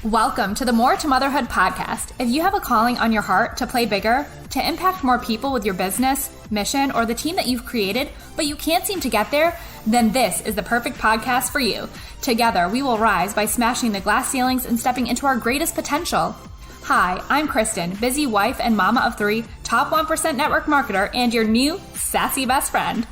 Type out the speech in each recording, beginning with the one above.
Welcome to the More to Motherhood podcast. If you have a calling on your heart to play bigger, to impact more people with your business, mission, or the team that you've created, but you can't seem to get there, then this is the perfect podcast for you. Together, we will rise by smashing the glass ceilings and stepping into our greatest potential. Hi, I'm Kristen, busy wife and mama of 3, top 1% network marketer, and your new sassy best friend.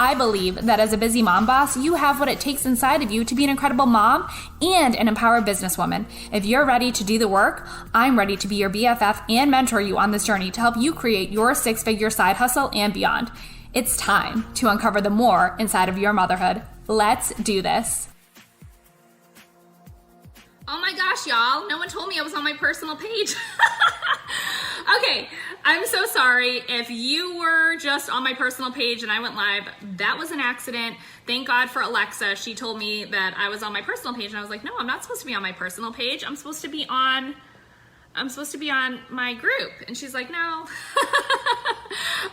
I believe that as a busy mom boss, you have what it takes inside of you to be an incredible mom and an empowered businesswoman. If you're ready to do the work, I'm ready to be your BFF and mentor you on this journey to help you create your 6-figure side hustle and beyond. It's time to uncover the more inside of your motherhood. Let's do this. Oh my gosh, y'all. No one told me I was on my personal page. Okay, I'm so sorry if you were just on my personal page and I went live. That was an accident. Thank God for Alexa. She told me that I was on my personal page and I was like, no, I'm not supposed to be on my personal page. I'm supposed to be on my group. And she's like, no.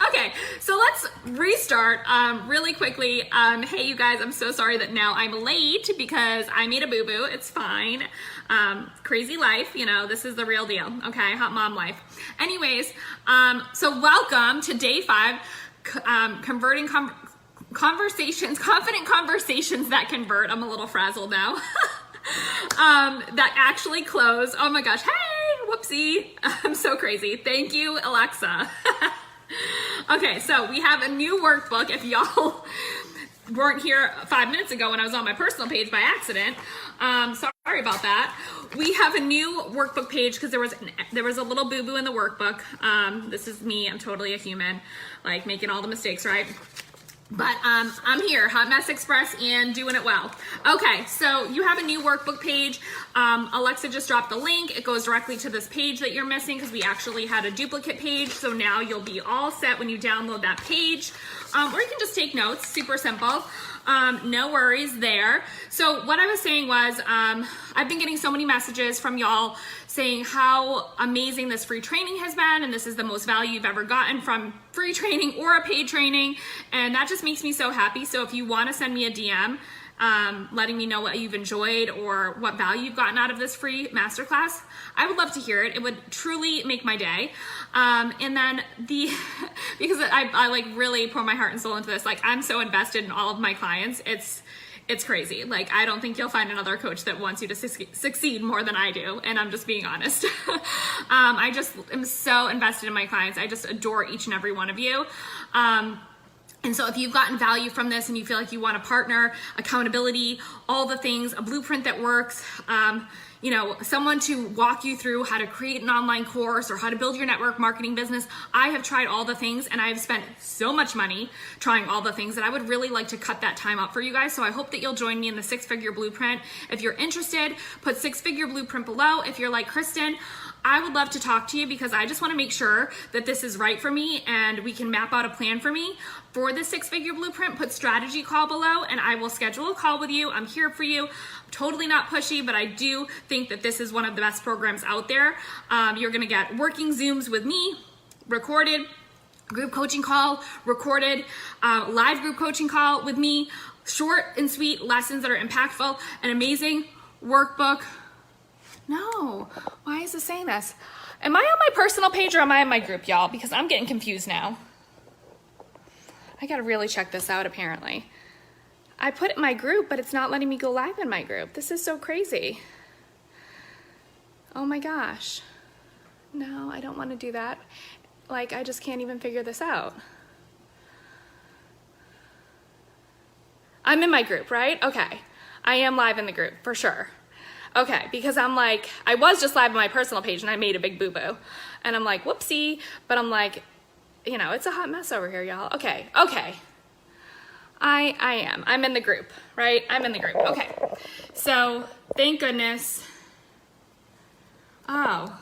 Okay, so let's restart really quickly. Hey, you guys, I'm so sorry that now I'm late because I made a boo-boo. It's fine. Crazy life, you know, this is the real deal. Okay, hot mom life. Anyways, so welcome to day 5, converting conversations, confident conversations that convert. I'm a little frazzled now. That actually close. Oh my gosh. Hey, whoopsie. I'm so crazy. Thank you, Alexa. Okay, so we have a new workbook. If y'all weren't here 5 minutes ago when I was on my personal page by accident, sorry about that. We have a new workbook page because there was a little boo-boo in the workbook. This is me. I'm totally a human, like making all the mistakes, right? But I'm here, Hot Mess Express, and doing it well. Okay, so you have a new workbook page. Alexa just dropped the link. It goes directly to this page that you're missing because we actually had a duplicate page. So now you'll be all set when you download that page. Or you can just take notes, super simple. No worries there. So what I was saying was, I've been getting so many messages from y'all saying how amazing this free training has been, and this is the most value you've ever gotten from free training or a paid training, and that just makes me so happy. So if you want to send me a DM, letting me know what you've enjoyed or what value you've gotten out of this free masterclass, I would love to hear it. It would truly make my day. And then because I like really pour my heart and soul into this, like I'm so invested in all of my clients. It's crazy. Like, I don't think you'll find another coach that wants you to succeed more than I do. And I'm just being honest. I just am so invested in my clients. I just adore each and every one of you. And so if you've gotten value from this and you feel like you want a partner, accountability, all the things, a blueprint that works, you know, someone to walk you through how to create an online course or how to build your network marketing business. I have tried all the things and I've spent so much money trying all the things that I would really like to cut that time up for you guys. So I hope that you'll join me in the 6-figure blueprint. If you're interested, put 6-figure blueprint below. If you're like, Kristen, I would love to talk to you because I just want to make sure that this is right for me and we can map out a plan for me for the 6-figure blueprint. Put strategy call below and I will schedule a call with you. I'm here for you. I'm totally not pushy, but I do think that this is one of the best programs out there. You're going to get working Zooms with me, recorded, group coaching call, recorded, live group coaching call with me, short and sweet lessons that are impactful, an amazing workbook. No, why is it saying this? Am I on my personal page or am I in my group, y'all? Because I'm getting confused now. I gotta really check this out, apparently. I put it in my group, but it's not letting me go live in my group. This is so crazy. Oh my gosh. No, I don't want to do that. Like, I just can't even figure this out. I'm in my group, right? Okay. I am live in the group, for sure. Okay, because I'm like, I was just live on my personal page and I made a big boo-boo. And I'm like, whoopsie. But I'm like, you know, it's a hot mess over here, y'all. Okay. I am. I'm in the group, right? I'm in the group. Okay. So, thank goodness. Oh.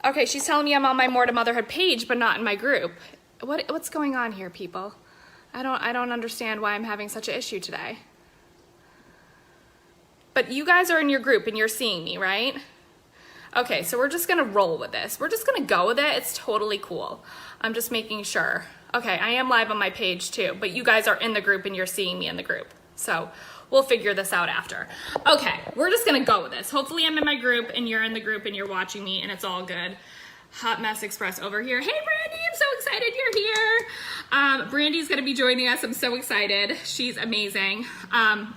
Okay, she's telling me I'm on my More to Motherhood page, but not in my group. What's going on here, people? I don't understand why I'm having such an issue today. But you guys are in your group and you're seeing me, right? Okay, so we're just gonna roll with this. We're just gonna go with it. It's totally cool. I'm just making sure. Okay, I am live on my page too, but you guys are in the group and you're seeing me in the group. So we'll figure this out after. Okay, we're just gonna go with this. Hopefully I'm in my group and you're in the group and you're watching me and it's all good. Hot Mess Express over here. Hey Brandy, I'm so excited you're here. Brandy's gonna be joining us. I'm so excited. She's amazing.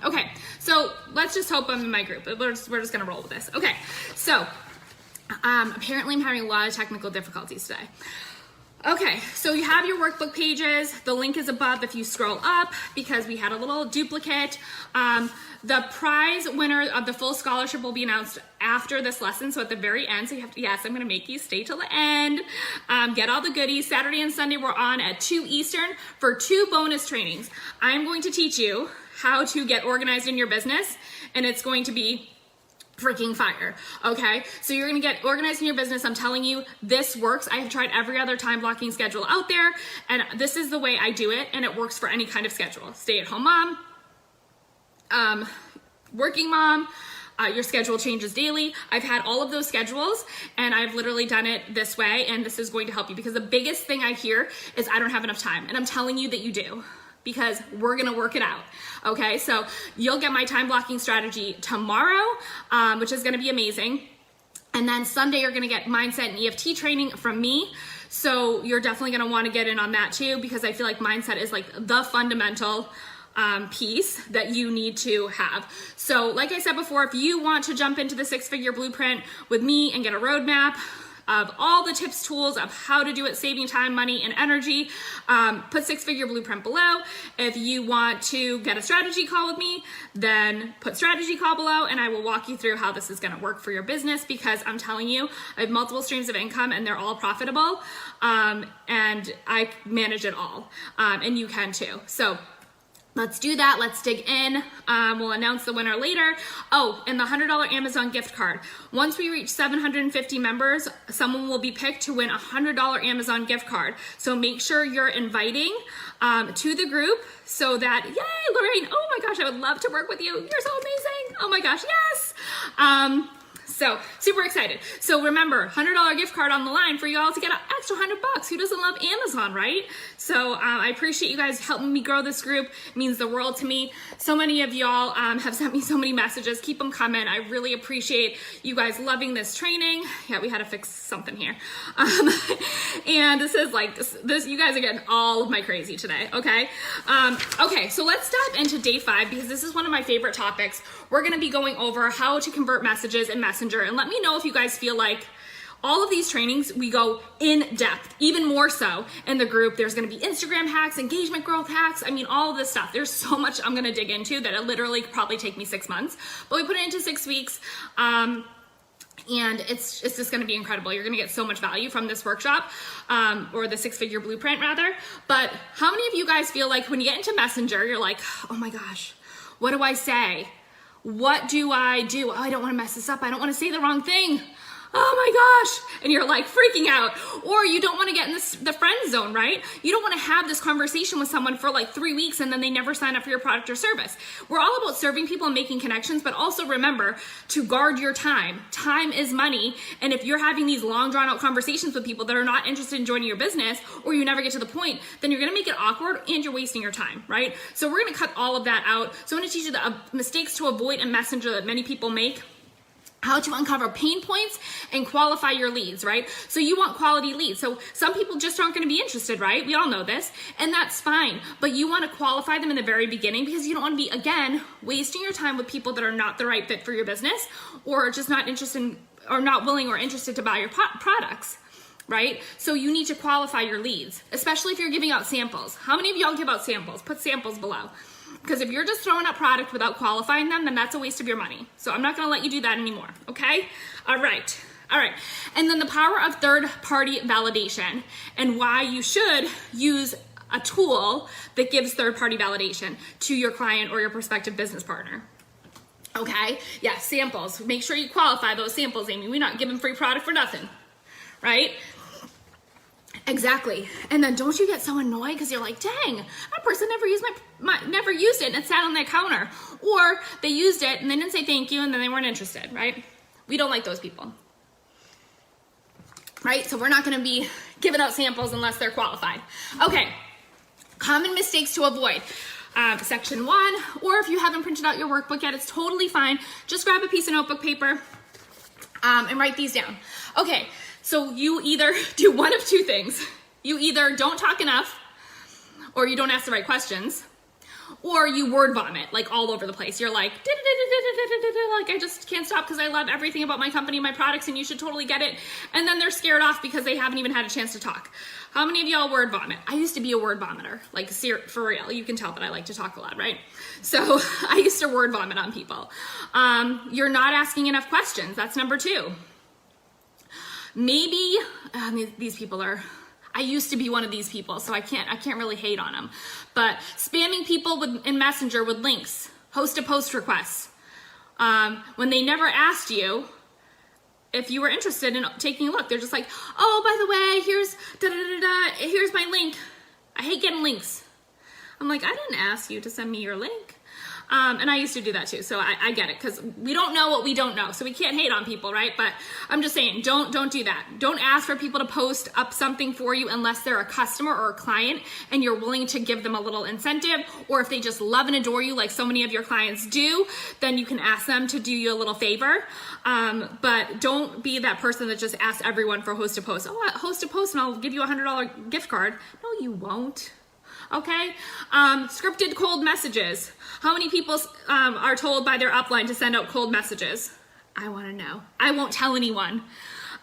Okay, so let's just hope I'm in my group. We're just gonna roll with this. Okay, so apparently I'm having a lot of technical difficulties today. Okay, so you have your workbook pages. The link is above if you scroll up because we had a little duplicate. The prize winner of the full scholarship will be announced after this lesson, so at the very end. So you have to, yes, I'm gonna make you stay till the end. Get all the goodies. Saturday and Sunday we're on at 2 Eastern for 2 bonus trainings. I'm going to teach you how to get organized in your business, and it's going to be freaking fire. Okay, so you're gonna get organized in your business. I'm telling you, this works. I have tried every other time blocking schedule out there, and this is the way I do it, and it works for any kind of schedule. Stay-at-home mom, working mom, your schedule changes daily. I've had all of those schedules, and I've literally done it this way, and this is going to help you because the biggest thing I hear is I don't have enough time, and I'm telling you that you do, because we're gonna work it out. Okay, so you'll get my time blocking strategy tomorrow, which is gonna be amazing. And then Sunday, you're gonna get mindset and EFT training from me. So you're definitely gonna wanna get in on that too, because I feel like mindset is like the fundamental piece that you need to have. So like I said before, if you want to jump into the 6-figure blueprint with me and get a roadmap of all the tips, tools of how to do it, saving time, money, and energy, put 6-figure blueprint below. If you want to get a strategy call with me, then put strategy call below, and I will walk you through how this is gonna work for your business, because I'm telling you, I have multiple streams of income and they're all profitable, and I manage it all, and you can too. So let's do that. Let's dig in. We'll announce the winner later. Oh, and the $100 Amazon gift card. Once we reach 750 members, someone will be picked to win a $100 Amazon gift card. So make sure you're inviting to the group so that, yay, Lorraine, oh my gosh, I would love to work with you. You're so amazing. Oh my gosh, yes. So super excited. So remember, $100 gift card on the line for y'all to get an extra $100. Who doesn't love Amazon, right? So I appreciate you guys helping me grow this group. It means the world to me. So many of y'all have sent me so many messages. Keep them coming. I really appreciate you guys loving this training. Yeah, we had to fix something here. And this is like, this you guys are getting all of my crazy today, okay? Okay, so let's dive into day 5, because this is one of my favorite topics. We're gonna be going over how to convert messages in Messenger. And let me know if you guys feel like all of these trainings, we go in depth, even more so in the group. There's gonna be Instagram hacks, engagement growth hacks. I mean, all of this stuff. There's so much I'm gonna dig into that it literally could probably take me 6 months, but we put it into 6 weeks. And it's just gonna be incredible. You're gonna get so much value from this workshop, or the 6-figure blueprint rather. But how many of you guys feel like when you get into Messenger, you're like, oh my gosh, what do I say? What do I do? Oh, I don't want to mess this up. I don't want to say the wrong thing. Oh my gosh. And you're like freaking out. Or you don't want to get in the friend zone, right? You don't want to have this conversation with someone for like 3 weeks and then they never sign up for your product or service. We're all about serving people and making connections, but also remember to guard your time. Time is money. And if you're having these long drawn out conversations with people that are not interested in joining your business, or you never get to the point, then you're going to make it awkward and you're wasting your time, right? So we're going to cut all of that out. So I'm going to teach you the mistakes to avoid in Messenger that many people make, how to uncover pain points and qualify your leads, right? So you want quality leads. So some people just aren't going to be interested, right? We all know this, and that's fine. But you want to qualify them in the very beginning, because you don't want to be, again, wasting your time with people that are not the right fit for your business, or just not interested in, or not willing or interested to buy your products, right? So you need to qualify your leads, especially if you're giving out samples. How many of y'all give out samples? Put samples below. Because if you're just throwing out product without qualifying them, then that's a waste of your money. So I'm not gonna let you do that anymore, okay? All right. And then the power of third-party validation, and why you should use a tool that gives third-party validation to your client or your prospective business partner. Okay, yeah, samples. Make sure you qualify those samples, Amy. We're not giving free product for nothing, right? Exactly. And then don't you get so annoyed because you're like, dang, that person never used never used it and it sat on that counter. Or they used it and they didn't say thank you and then they weren't interested, right? We don't like those people. Right? So we're not going to be giving out samples unless they're qualified. Okay. Common mistakes to avoid. section 1, or if you haven't printed out your workbook yet, it's totally fine. Just grab a piece of notebook paper and write these down. Okay, so you either do one of two things. You either don't talk enough, or you don't ask the right questions, or you word vomit like all over the place. You're like, like I just can't stop because I love everything about my company, my products, and you should totally get it. And then they're scared off because they haven't even had a chance to talk. How many of y'all word vomit? I used to be a word vomiter, like for real. You can tell that I like to talk a lot, right? So I used to word vomit on people. You're not asking enough questions. That's number 2. Maybe these people are. I used to be one of these people, so I can't really hate on them. But spamming people in Messenger with links, host a post requests, when they never asked you if you were interested in taking a look. They're just like, oh, by the way, here's my link. I hate getting links. I'm like, I didn't ask you to send me your link. And I used to do that too, so I get it, because we don't know what we don't know, so we can't hate on people, right? But I'm just saying, don't do that. Don't ask for people to post up something for you unless they're a customer or a client and you're willing to give them a little incentive, or if they just love and adore you like so many of your clients do, then you can ask them to do you a little favor. But don't be that person that just asks everyone for host a post. Oh, host a post and I'll give you a $100 gift card. No, you won't. Okay, scripted cold messages. How many people are told by their upline to send out cold messages? I want to know. I won't tell anyone,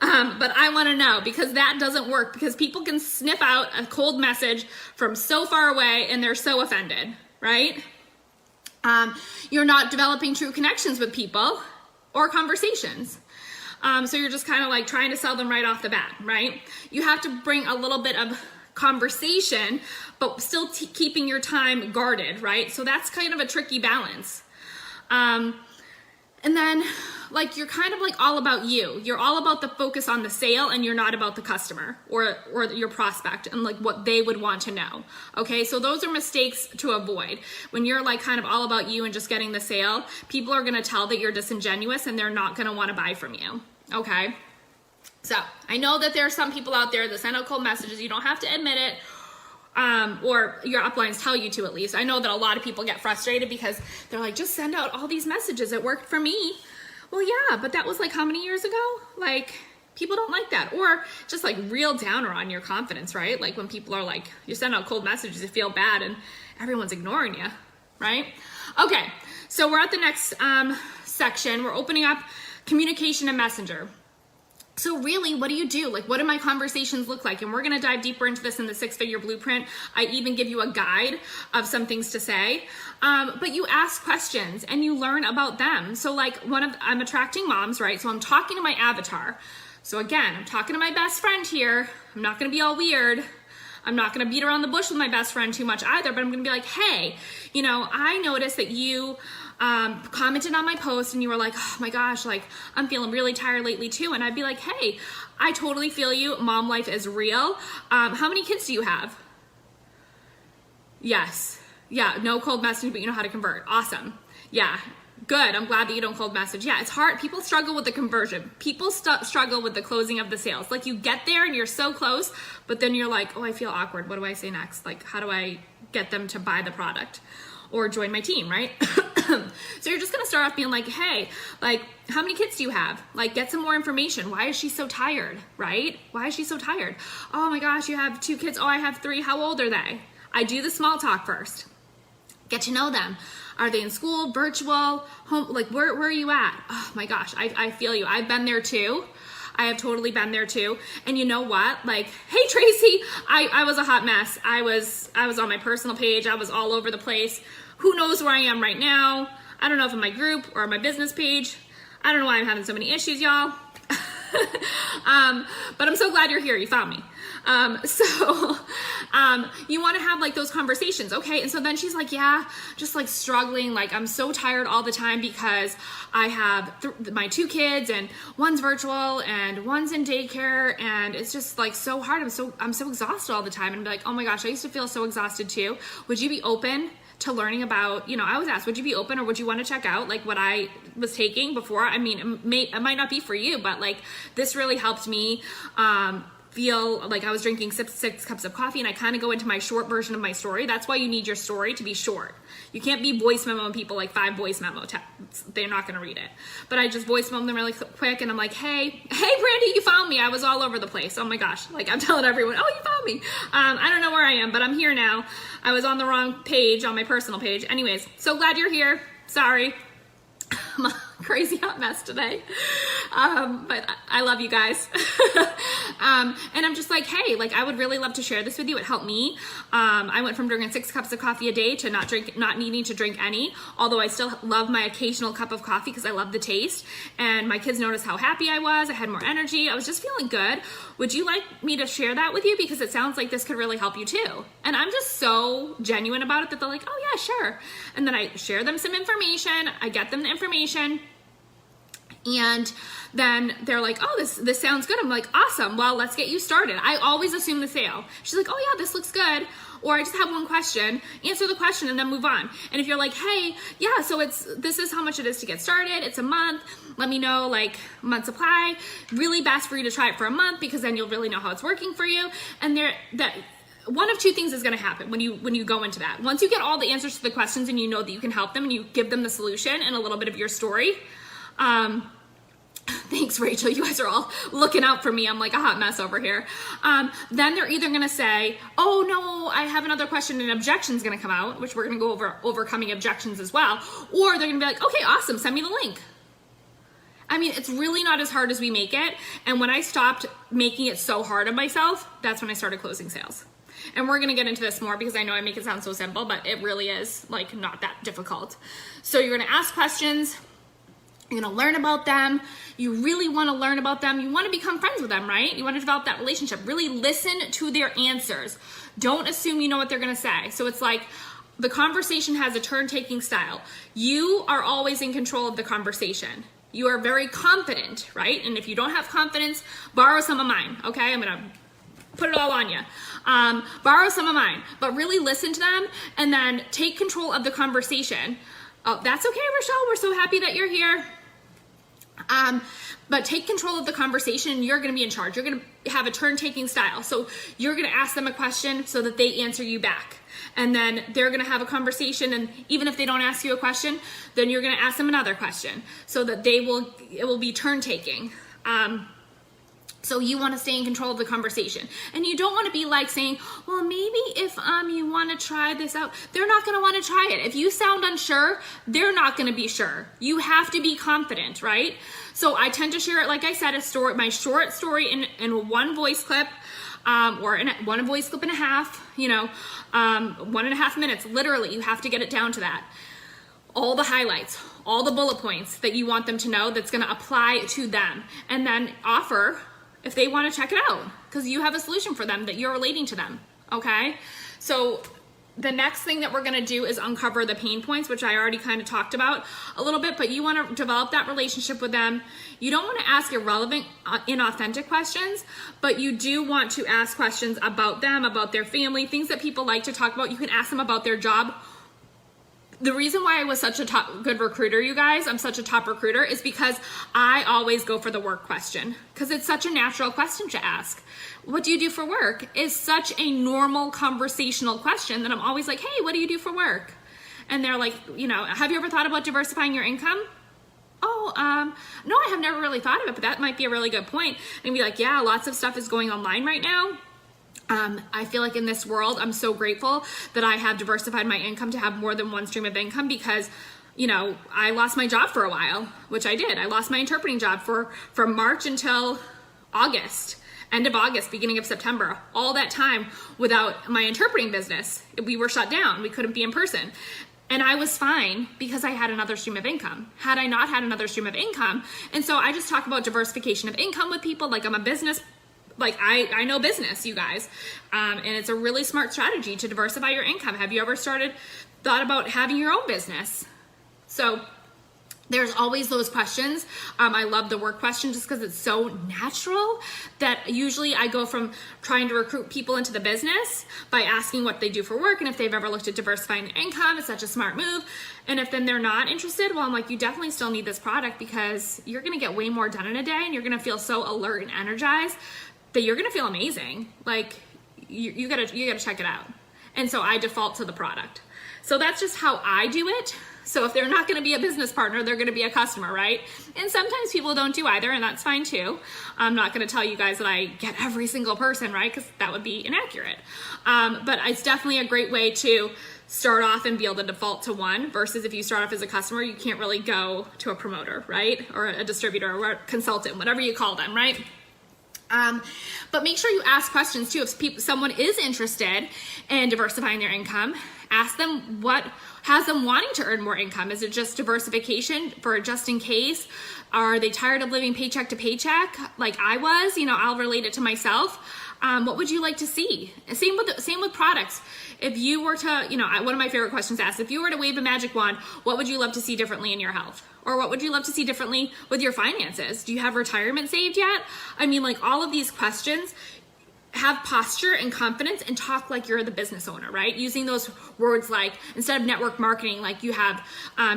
but I want to know, because that doesn't work, because people can sniff out a cold message from so far away and they're so offended, right? You're not developing true connections with people or conversations. So you're just kind of like trying to sell them right off the bat, right? You have to bring a little bit of conversation, but still keeping your time guarded, right? So that's kind of a tricky balance. And then like you're kind of like all about you. You're all about the focus on the sale, and you're not about the customer or your prospect and like what they would want to know. Okay, so those are mistakes to avoid. When you're like kind of all about you and just getting the sale, people are gonna tell that you're disingenuous and they're not gonna wanna buy from you, okay? So I know that there are some people out there that send out cold messages. You don't have to admit it, or your uplines tell you to, at least. I know that a lot of people get frustrated because they're like, just send out all these messages. It worked for me. Well, yeah, but that was like how many years ago? Like, people don't like that. Or just like real downer on your confidence, right? Like when people are like, you send out cold messages, you feel bad and everyone's ignoring you, right? Okay, so we're at the next section. We're opening up communication and Messenger. So really, what do? Like, what do my conversations look like? And we're gonna dive deeper into this in the 6-figure blueprint. I even give you a guide of some things to say. But you ask questions and you learn about them. So like I'm attracting moms, right? So I'm talking to my avatar. So again, I'm talking to my best friend here. I'm not gonna be all weird. I'm not gonna beat around the bush with my best friend too much either, but I'm gonna be like, hey, I noticed that you commented on my post and you were like, oh my gosh, like I'm feeling really tired lately too. And I'd be like, hey, I totally feel you. Mom life is real. How many kids do you have? Yes. Yeah. No cold messaging, but you know how to convert. Awesome. Yeah. Good. I'm glad that you don't cold message. Yeah. It's hard. People struggle with the conversion. People struggle with the closing of the sales. Like you get there and you're so close, but then you're like, oh, I feel awkward. What do I say next? Like, how do I get them to buy the product or join my team? Right. So you're just going to start off being like, hey, like, how many kids do you have? Like, get some more information. Why is she so tired? Right? Why is she so tired? Oh my gosh, you have 2 kids. Oh, I have 3. How old are they? I do the small talk first. Get to know them. Are they in school, virtual, home? Like, where are you at? Oh my gosh, I feel you. I've been there too. I have totally been there too. And you know what? Like, hey Tracy, I was a hot mess. I was on my personal page. I was all over the place. Who knows where I am right now? I don't know if in my group or my business page. I don't know why I'm having so many issues, y'all. But I'm so glad you're here. You found me. You want to have like those conversations. Okay. And so then she's like, yeah, just like struggling. Like I'm so tired all the time because I have my 2 kids and one's virtual and one's in daycare. And it's just like so hard. I'm so exhausted all the time. And be like, oh my gosh, I used to feel so exhausted too. Would you be open to learning about, I was asked, would you be open or would you want to check out like what I was taking before? I mean, it might not be for you, but like this really helped me, feel like I was drinking 6 cups of coffee, and I kind of go into my short version of my story. That's why you need your story to be short. You can't be voice memoing people like 5 voice memo texts. They're not going to read it. But I just voice memo them really quick, and I'm like, hey, Brandy, you found me. I was all over the place. Oh my gosh. Like, I'm telling everyone, oh, you found me. I don't know where I am, but I'm here now. I was on the wrong page, on my personal page. Anyways, so glad you're here. Sorry. I'm a crazy hot mess today. But I love you guys. And I'm just like, hey, like, I would really love to share this with you. It helped me. I went from drinking 6 cups of coffee a day to not needing to drink any, although I still love my occasional cup of coffee because I love the taste. And my kids noticed how happy I was. I had more energy. I was just feeling good. Would you like me to share that with you? Because it sounds like this could really help you too. And I'm just so genuine about it that they're like, oh yeah, sure. And then I share them some information. I get them the information. And then they're like, oh, this sounds good. I'm like, awesome. Well, let's get you started. I always assume the sale. She's like, oh yeah, this looks good. Or I just have one question, answer the question and then move on. And if you're like, hey, yeah, so this is how much it is to get started. It's a month. Let me know, like, month supply. Really best for you to try it for a month because then you'll really know how it's working for you. And one of two things is going to happen when you go into that. Once you get all the answers to the questions and you know that you can help them and you give them the solution and a little bit of your story, thanks, Rachel. You guys are all looking out for me. I'm like a hot mess over here. Then they're either going to say, oh, no, I have another question, and objection's going to come out, which we're going to go over overcoming objections as well. Or they're going to be like, okay, awesome. Send me the link. I mean, it's really not as hard as we make it. And when I stopped making it so hard on myself, that's when I started closing sales. And we're going to get into this more because I know I make it sound so simple, but it really is like not that difficult. So you're going to ask questions. You're going to learn about them. You really want to learn about them. You want to become friends with them, right? You want to develop that relationship. Really listen to their answers. Don't assume you know what they're going to say. So it's like the conversation has a turn-taking style. You are always in control of the conversation. You are very confident, right? And if you don't have confidence, borrow some of mine, okay? I'm going to put it all on you. Borrow some of mine, but really listen to them and then take control of the conversation. Oh, that's okay, Rochelle. We're so happy that you're here. But take control of the conversation and you're going to be in charge. You're going to have a turn-taking style. So you're going to ask them a question so that they answer you back. And then they're going to have a conversation, and even if they don't ask you a question, then you're going to ask them another question so that it will be turn-taking. So you want to stay in control of the conversation. And you don't want to be like saying, well, maybe if you want to try this out. They're not going to want to try it. If you sound unsure, they're not going to be sure. You have to be confident, right? So I tend to share it, like I said, my short story in one voice clip, or in one voice clip and a half, 1.5 minutes. Literally, you have to get it down to that. All the highlights, all the bullet points that you want them to know that's going to apply to them. And then offer if they want to check it out, because you have a solution for them that you're relating to them, okay? So the next thing that we're going to do is uncover the pain points, which I already kind of talked about a little bit, but you want to develop that relationship with them. You don't want to ask irrelevant, inauthentic questions, but you do want to ask questions about them, about their family, things that people like to talk about. You can ask them about their job. The reason why I was such a good recruiter, you guys, I'm such a top recruiter, is because I always go for the work question, because it's such a natural question to ask. What do you do for work is such a normal conversational question that I'm always like, hey, what do you do for work? And they're like, have you ever thought about diversifying your income? Oh, no, I have never really thought of it, but that might be a really good point. And be like, yeah, lots of stuff is going online right now. I feel like in this world, I'm so grateful that I have diversified my income to have more than one stream of income because, I lost my job for a while, which I did. I lost my interpreting job from March until August, end of August, beginning of September, all that time without my interpreting business. We were shut down. We couldn't be in person. And I was fine because I had another stream of income. Had I not had another stream of income, and so I just talk about diversification of income with people like I'm a business. Like I know business, you guys, and it's a really smart strategy to diversify your income. Have you ever thought about having your own business? So there's always those questions. I love the work question just because it's so natural that usually I go from trying to recruit people into the business by asking what they do for work and if they've ever looked at diversifying their income. It's such a smart move. And if then they're not interested, well, I'm like, you definitely still need this product because you're going to get way more done in a day and you're going to feel so alert and energized that you're gonna feel amazing. Like you gotta check it out. And so I default to the product. So that's just how I do it. So if they're not gonna be a business partner, they're gonna be a customer, right? And sometimes people don't do either, and that's fine too. I'm not gonna tell you guys that I get every single person, right? Because that would be inaccurate. But it's definitely a great way to start off and be able to default to one, versus if you start off as a customer, you can't really go to a promoter, right? Or a distributor or a consultant, whatever you call them, right? But make sure you ask questions too. If someone is interested in diversifying their income, ask them what has them wanting to earn more income. Is it just diversification for just in case? Are they tired of living paycheck to paycheck like I was? I'll relate it to myself. What would you like to see? Same with products. If you were to, one of my favorite questions asked, if you were to wave a magic wand, what would you love to see differently in your health? Or what would you love to see differently with your finances? Do you have retirement saved yet? All of these questions, have posture and confidence and talk like you're the business owner, right? Using those words like, instead of network marketing, like you have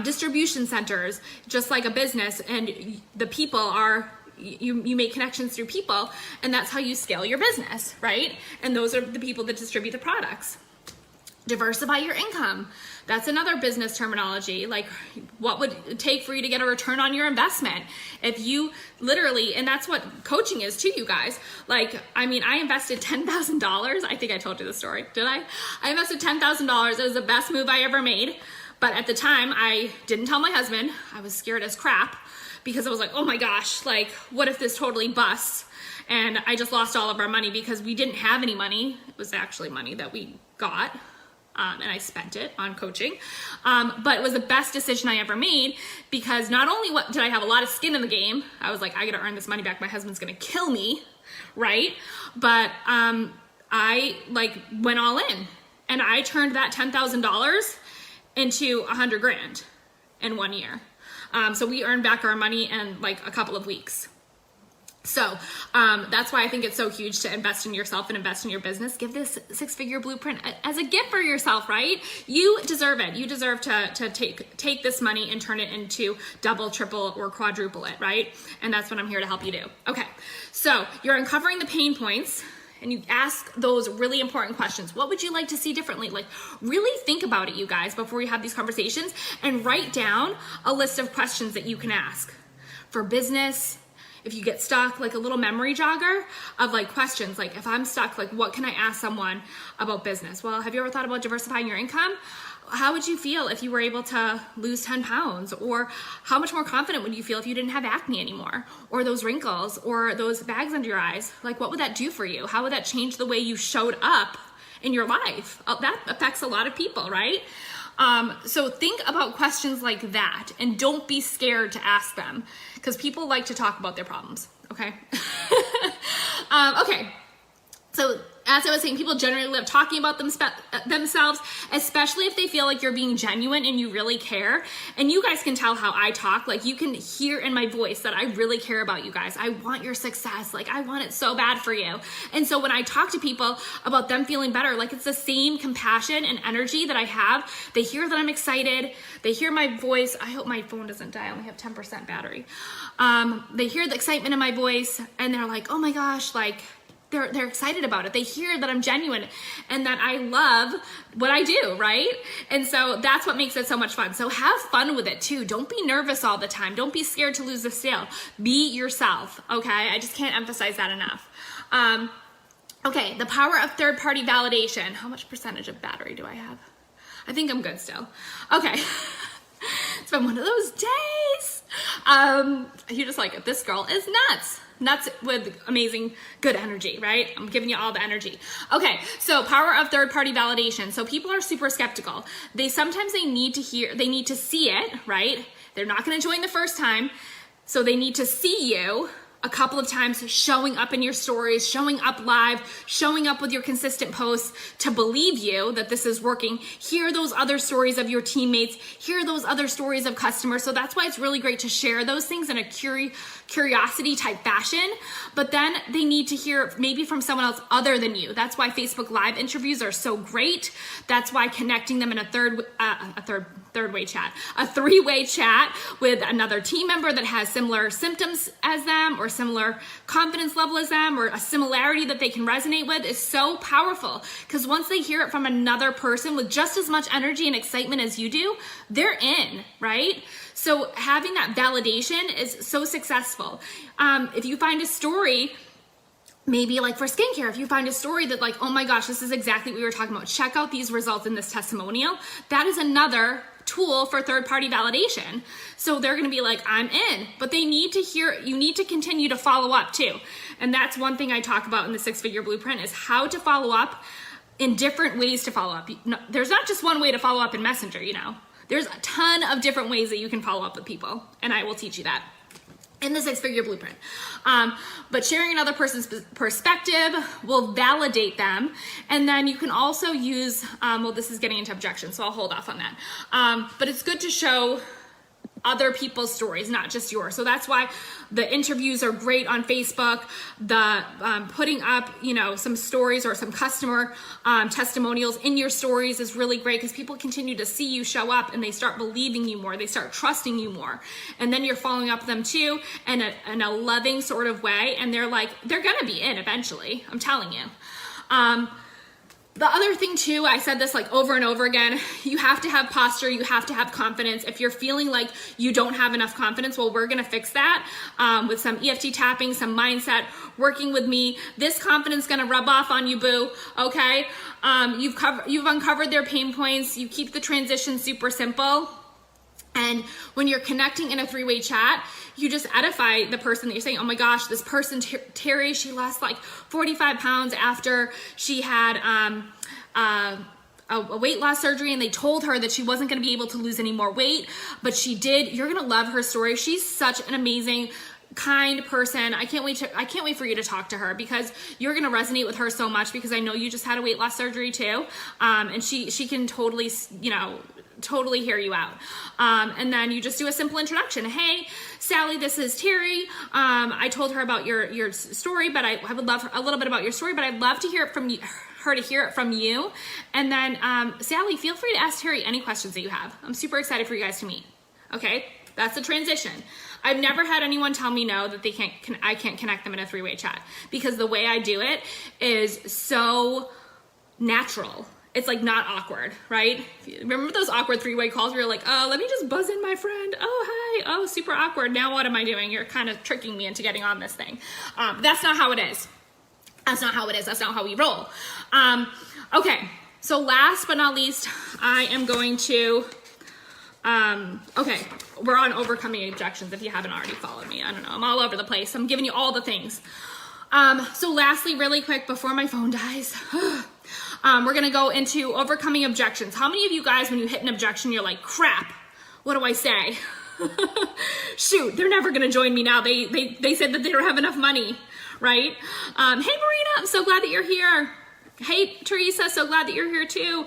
distribution centers, just like a business, and the people are, you make connections through people, and that's how you scale your business, right? And those are the people that distribute the products. Diversify your income. That's another business terminology. Like, what would it take for you to get a return on your investment? If you literally, and that's what coaching is too, you guys. I invested $10,000. I think I told you the story, did I? I invested $10,000. It was the best move I ever made. But at the time, I didn't tell my husband. I was scared as crap because I was like, oh my gosh, what if this totally busts? And I just lost all of our money because we didn't have any money. It was actually money that we got. And I spent it on coaching. But it was the best decision I ever made, because not only did I have a lot of skin in the game, I was like, I gotta earn this money back. My husband's gonna kill me, right? But I went all in, and I turned that $10,000 into $100,000 in 1 year. So we earned back our money in a couple of weeks. So that's why I think it's so huge to invest in yourself and invest in your business. Give this 6-figure blueprint as a gift for yourself, right? You deserve it. You deserve to take this money and turn it into double, triple, or quadruple it, right? And that's what I'm here to help you do. Okay, so you're uncovering the pain points, and you ask those really important questions. What would you like to see differently? Really think about it, you guys, before you have these conversations, and write down a list of questions that you can ask for business. If you get stuck, a little memory jogger of questions, if I'm stuck, what can I ask someone about business? Well, have you ever thought about diversifying your income? How would you feel if you were able to lose 10 pounds? Or how much more confident would you feel if you didn't have acne anymore? Or those wrinkles, or those bags under your eyes? What would that do for you? How would that change the way you showed up in your life? That affects a lot of people, right? So think about questions like that, and don't be scared to ask them, because people like to talk about their problems, okay? Okay, so as I was saying, people generally love talking about themselves, especially if they feel like you're being genuine and you really care. And you guys can tell how I talk. You can hear in my voice that I really care about you guys. I want your success. I want it so bad for you. And so when I talk to people about them feeling better, it's the same compassion and energy that I have. They hear that I'm excited. They hear my voice. I hope my phone doesn't die. I only have 10% battery. They hear the excitement in my voice, and they're like, oh my gosh, they're excited about it. They hear that I'm genuine and that I love what I do, right? And so that's what makes it so much fun. So have fun with it too. Don't be nervous all the time. Don't be scared to lose the sale. Be yourself, okay? I just can't emphasize that enough. Okay, the power of third-party validation. How much percentage of battery do I have? I think I'm good still. Okay. It's been one of those days. You're just like, this girl is nuts with amazing good energy, right? I'm giving you all the energy. Okay, so power of third-party validation. So people are super skeptical. They need to see it, right? They're not going to join the first time, so they need to see you a couple of times showing up in your stories, showing up live, showing up with your consistent posts to believe you that this is working. Hear those other stories of your teammates, hear those other stories of customers. So that's why it's really great to share those things in a curiosity type fashion, but then they need to hear maybe from someone else other than you. That's why Facebook Live interviews are so great. That's why connecting them in a three-way chat with another team member that has similar symptoms as them or or similar confidence level as them, or a similarity that they can resonate with, is so powerful, because once they hear it from another person with just as much energy and excitement as you do, they're in, right? So having that validation is so successful. If you find a story, maybe like for skincare, if you find a story that like, oh my gosh, this is exactly what we were talking about, check out these results in this testimonial, that is another tool for third-party validation. So they're going to be like, I'm in, but they need to hear, you need to continue to follow up too. And that's one thing I talk about in the 6-figure blueprint, is how to follow up, in different ways to follow up. There's not just one way to follow up in Messenger, you know, there's a ton of different ways that you can follow up with people. And I will teach you that in the 6-figure blueprint. But sharing another person's perspective will validate them. And then you can also use, well, this is getting into objections, so I'll hold off on that. But it's good to show other people's stories, not just yours. So that's why the interviews are great on Facebook. The putting up, you know, some stories or some customer testimonials in your stories is really great, because people continue to see you show up and they start believing you more. They start trusting you more. And then you're following up with them too in a loving sort of way. And they're like, they're going to be in eventually. I'm telling you. The other thing too, I said this like over and over again, you have to have posture, you have to have confidence. If you're feeling like you don't have enough confidence, well, we're gonna fix that with some EFT tapping, some mindset, working with me. This confidence is gonna rub off on you, boo, okay? You've uncovered their pain points, you keep the transition super simple. And when you're connecting in a 3-way chat, you just edify the person that you're saying, oh my gosh, this person, Terry, she lost like 45 pounds after she had a weight loss surgery, and they told her that she wasn't going to be able to lose any more weight, but she did. You're going to love her story. She's such an amazing, kind person. I can't wait for you to talk to her, because you're going to resonate with her so much, because I know you just had a weight loss surgery too. And she can totally, you know, totally hear you out. And then you just do a simple introduction. Hey, Sally, this is Terry. I told her about your story, but I would love a little bit about your story, but I'd love to hear it from her to hear it from you. And then, Sally, feel free to ask Terry any questions that you have. I'm super excited for you guys to meet. Okay. That's the transition. I've never had anyone tell me no, that I can't connect them in a 3-way chat, because the way I do it is so natural. It's like not awkward, right? Remember those awkward 3-way calls where you're like, oh, let me just buzz in my friend. Oh, hi. Oh, super awkward. Now what am I doing? You're kind of tricking me into getting on this thing. That's not how it is. That's not how it is. That's not how we roll. Okay. So last but not least, I am going to, okay, we're on overcoming objections. If you haven't already followed me, I don't know. I'm all over the place. I'm giving you all the things. So lastly, really quick, before my phone dies, we're going to go into overcoming objections. How many of you guys, when you hit an objection, you're like, crap, what do I say? Shoot, they're never going to join me now. They said that they don't have enough money, right? Hey, Marina, I'm so glad that you're here. Hey, Teresa, so glad that you're here too.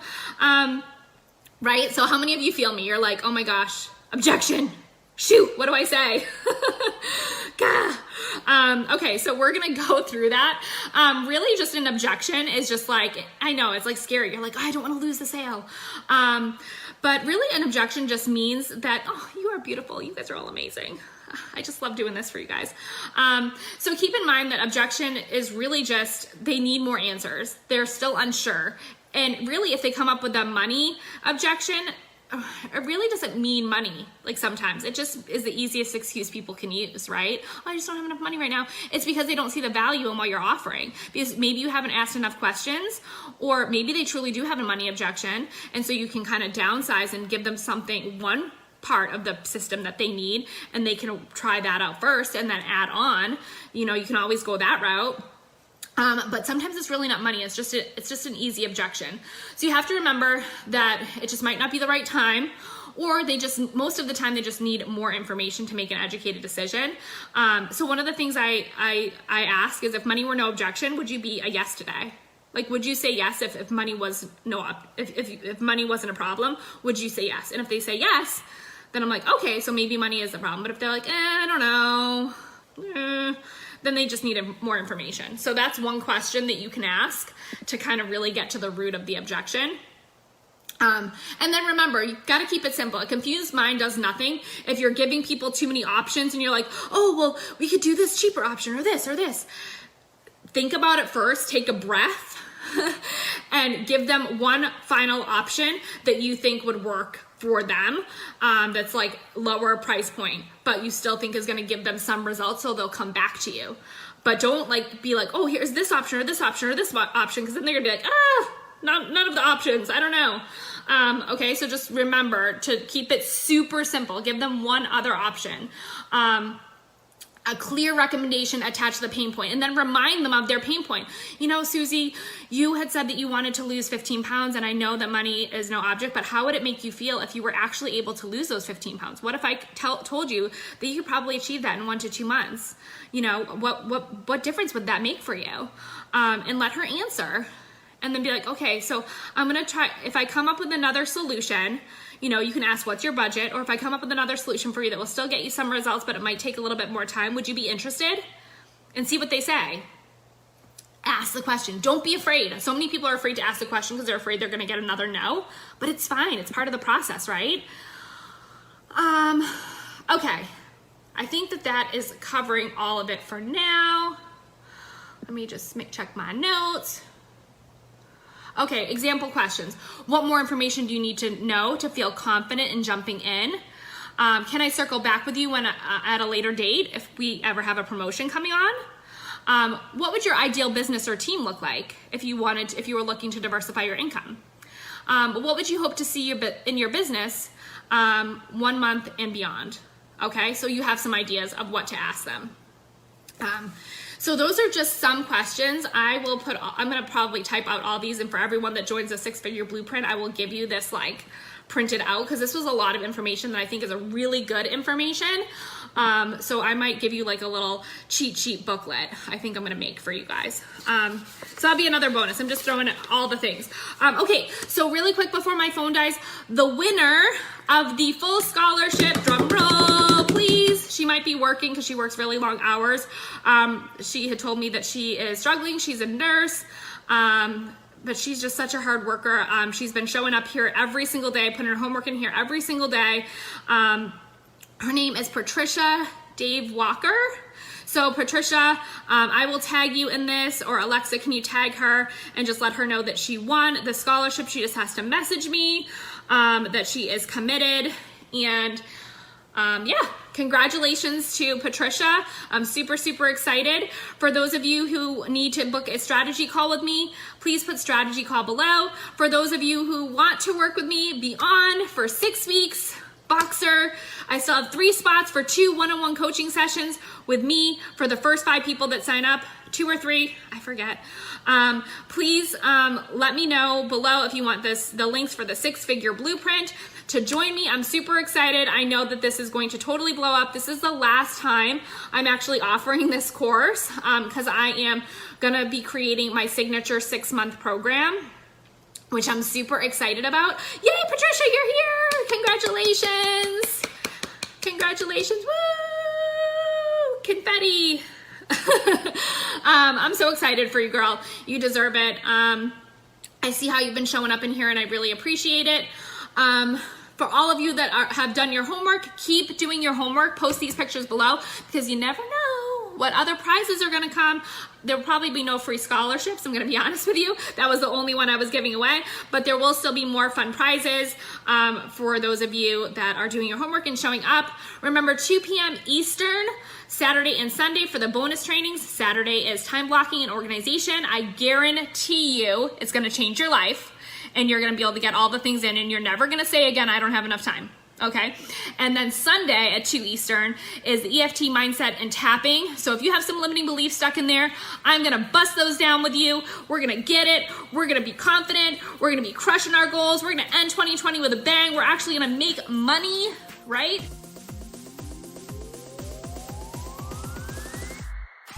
Right? So how many of you feel me? You're like, oh my gosh, objection. Shoot, what do I say? Okay, so we're gonna go through that. Really just an objection is just like, I know, it's like scary. You're like, oh, I don't wanna lose the sale. But really an objection just means that, oh, you are beautiful. You guys are all amazing. I just love doing this for you guys. So keep in mind that objection is really just, they need more answers. They're still unsure. And really, if they come up with a money objection, it really doesn't mean money. Like sometimes it just is the easiest excuse people can use, right? Oh, I just don't have enough money right now. It's because they don't see the value in what you're offering, because maybe you haven't asked enough questions, or maybe they truly do have a money objection. And so you can kind of downsize and give them something, one part of the system that they need, and they can try that out first and then add on. You know, you can always go that route. But sometimes it's really not money. It's just an easy objection. So you have to remember that it just might not be the right time, or most of the time they just need more information to make an educated decision. So one of the things I ask is, if money were no objection, would you be a yes today? Like, would you say yes if money was if money wasn't a problem? Would you say yes? And if they say yes, then I'm like, okay, so maybe money is the problem. But if they're like, I don't know, then they just needed more information. So that's one question that you can ask to kind of really get to the root of the objection. And then remember, you got to keep it simple. A confused mind does nothing. If you're giving people too many options and you're like, oh, well, we could do this cheaper option or this or this. Think about it first, take a breath and give them one final option that you think would work for them. That's like lower price point, but you still think is going to give them some results. So they'll come back to you, but don't be like, oh, here's this option or this option or this option. Cause then they're gonna be like, none of the options. I don't know. Okay, so just remember to keep it super simple. Give them one other option. A clear recommendation attached to the pain point, and then remind them of their pain point. You know, Susie, you had said that you wanted to lose 15 pounds, and I know that money is no object, but how would it make you feel if you were actually able to lose those 15 pounds? What if I told you that you could probably achieve that in 1 to 2 months? You know, what difference would that make for you? And let her answer. And then be like, okay, so I'm gonna try, if I come up with another solution, you know, you can ask what's your budget, or if I come up with another solution for you that will still get you some results, but it might take a little bit more time, would you be interested? And see what they say. Ask the question. Don't be afraid. So many people are afraid to ask the question because they're afraid they're gonna get another no, but it's fine. It's part of the process, right? Okay. I think that is covering all of it for now. Let me just check my notes. Okay, example questions. What more information do you need to know to feel confident in jumping in? Can I circle back with you when at a later date if we ever have a promotion coming on? What would your ideal business or team look like if you were looking to diversify your income? What would you hope to see in your business 1 month and beyond? Okay, so you have some ideas of what to ask them. So those are just some questions. I'm gonna probably type out all these, and for everyone that joins the 6-Figure Blueprint, I will give you this like printed out, because this was a lot of information that I think is a really good information. So I might give you like a little cheat sheet booklet I think I'm gonna make for you guys. So that'll be another bonus. I'm just throwing in all the things. Okay, so really quick before my phone dies, the winner of the full scholarship, drum roll please. She might be working because she works really long hours. She had told me that she is struggling. She's a nurse. But she's just such a hard worker. She's been showing up here every single day, putting her homework in here every single day. Her name is Patricia Dave Walker. So Patricia, I will tag you in this, or Alexa, can you tag her and just let her know that she won the scholarship? She just has to message me that she is committed. And yeah, congratulations to Patricia. I'm super, super excited. For those of you who need to book a strategy call with me, please put strategy call below. For those of you who want to work with me, be on for 6 weeks. Boxer, I still have 3 spots for 2 one-on-one coaching sessions with me for the first 5 people that sign up, 2 or 3, I forget. Please let me know below if you want the links for the 6-Figure Blueprint to join me. I'm super excited. I know that this is going to totally blow up. This is the last time I'm actually offering this course because I am gonna be creating my signature 6-month program, which I'm super excited about. Yay, Patricia, you're here. Congratulations. Congratulations, woo, confetti. I'm so excited for you, girl. You deserve it. I see how you've been showing up in here and I really appreciate it. For all of you that have done your homework, keep doing your homework. Post these pictures below because you never know what other prizes are gonna come. There will probably be no free scholarships, I'm gonna be honest with you. That was the only one I was giving away, but there will still be more fun prizes for those of you that are doing your homework and showing up. Remember, 2 p.m. Eastern, Saturday and Sunday for the bonus trainings. Saturday is time blocking and organization. I guarantee you it's gonna change your life and you're gonna be able to get all the things in and you're never gonna say again, I don't have enough time. Okay, and then Sunday at 2 Eastern is the EFT mindset and tapping. So if you have some limiting beliefs stuck in there, I'm gonna bust those down with you. We're gonna get it. We're gonna be confident. We're gonna be crushing our goals. We're gonna end 2020 with a bang. We're actually gonna make money, right?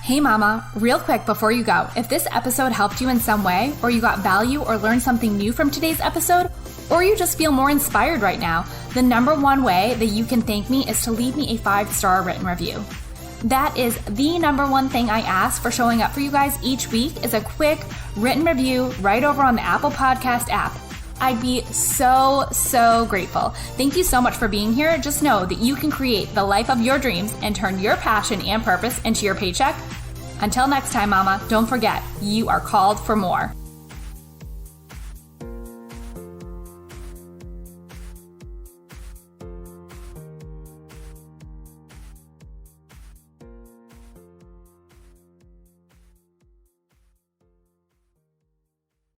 Hey mama, real quick before you go, if this episode helped you in some way, or you got value or learned something new from today's episode, or you just feel more inspired right now, the #1 way that you can thank me is to leave me a 5-star written review. That is the #1 thing I ask for showing up for you guys each week is a quick written review right over on the Apple Podcast app. I'd be so grateful. Thank you so much for being here. Just know that you can create the life of your dreams and turn your passion and purpose into your paycheck. Until next time, Mama, don't forget, you are called for more.